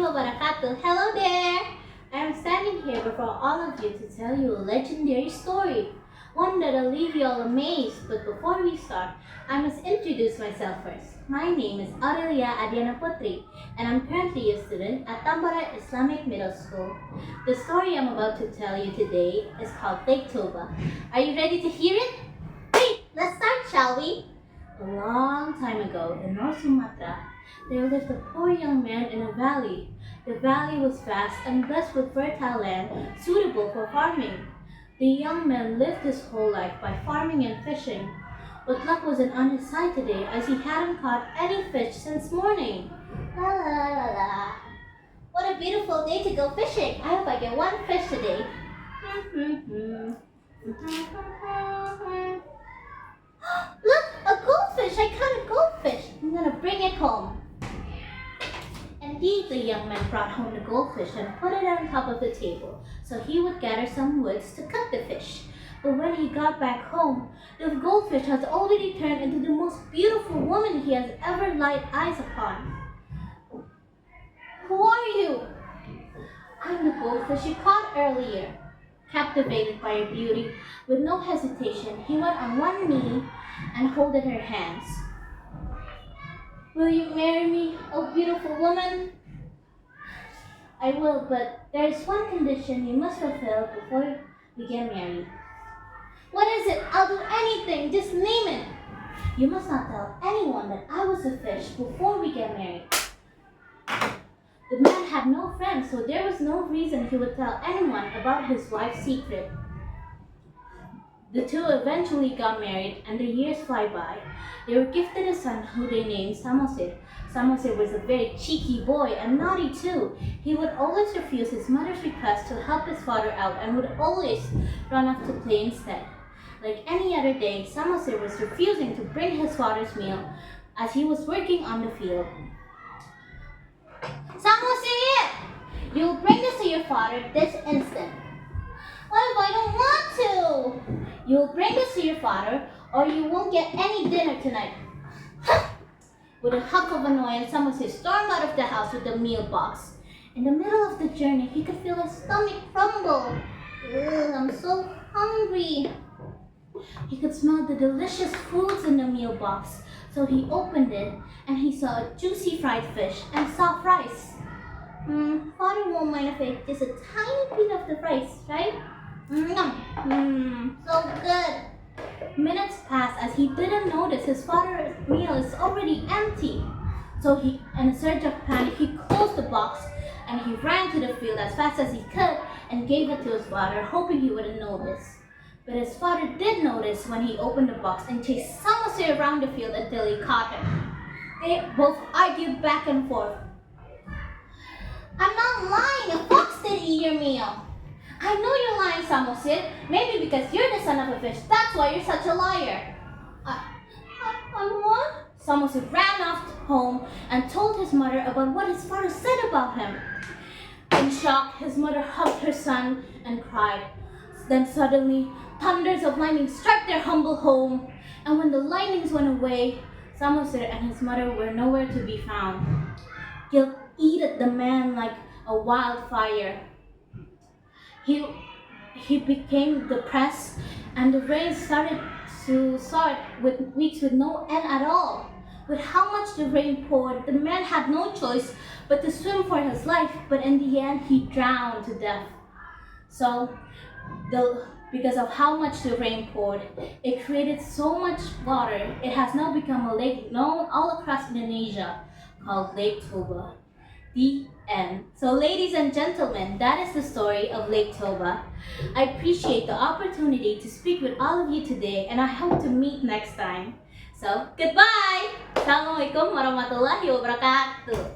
wabarakatuh. Hello there! I am standing here before all of you to tell you a legendary story. One that'll leave you all amazed. But before we start, I must introduce myself first. My name is Aurelia Adiana Putri, and I'm currently a student at Barat Islamic Middle School. The story I'm about to tell you today is called Lake Toba. Are you ready to hear it? Great! Let's start, shall we? A long time ago, in North Sumatra, there lived a poor young man in a valley. The valley was vast and blessed with fertile land suitable for farming. The young man lived his whole life by farming and fishing. But luck wasn't on his side today, as he hadn't caught any fish since morning. La la la la. What a beautiful day to go fishing. I hope I get one fish today. Look, a goldfish! I caught a goldfish. I'm gonna bring it home. Indeed, the young man brought home the goldfish and put it on top of the table, so he would gather some woods to cook the fish. But when he got back home, the goldfish has already turned into the most beautiful woman he has ever laid eyes upon. Who are you? I'm the goldfish you caught earlier. Captivated by her beauty, with no hesitation, he went on one knee and holded her hands. Will you marry me, oh beautiful woman? I will, but there is one condition you must fulfill before we get married. What is it? I'll do anything, just name it. You must not tell anyone that I was a fish before we get married. The man had no friends, so there was no reason he would tell anyone about his wife's secret. The two eventually got married, and the years fly by. They were gifted a son who they named Samosir. Samosir was a very cheeky boy and naughty too. He would always refuse his mother's request to help his father out and would always run off to play instead. Like any other day, Samosir was refusing to bring his father's meal as he was working on the field. Samosir! You'll bring this to your father this instant. What if I don't want to? You'll bring this to your father or you won't get any dinner tonight. With a hunk of annoyance, Samosir stormed out of the house with the meal box. In the middle of the journey, he could feel his stomach rumble. Ugh, I'm so hungry. He could smell the delicious foods in the meal box, so he opened it and he saw a juicy fried fish and soft rice. Father won't mind if I just a tiny piece of the rice, right? So good. Minutes passed as he didn't notice his father's meal is already empty. So in a surge of panic, he closed the box and he ran to the field as fast as he could and gave it to his father, hoping he wouldn't notice. But his father did notice when he opened the box and chased Samosir around the field until he caught him. They both argued back and forth. I'm not lying, a fox did eat your meal. I know you're lying, Samosir. Maybe because you're the son of a fish, that's why you're such a liar. I'm what? Samosir ran off home and told his mother about what his father said about him. In shock, his mother hugged her son and cried. Then suddenly, thunders of lightning struck their humble home, and when the lightnings went away, Samosir and his mother were nowhere to be found. Guilt ate at the man like a wildfire. He became depressed, and the rain started to start with weeks with no end at all. With how much the rain poured, the man had no choice but to swim for his life, but in the end, he drowned to death. So, because of how much the rain poured, it created so much water, it has now become a lake known all across Indonesia called Lake Toba. The end. So ladies and gentlemen, that is the story of Lake Toba. I appreciate the opportunity to speak with all of you today and I hope to meet next time. So, goodbye! Assalamualaikum warahmatullahi wabarakatuh.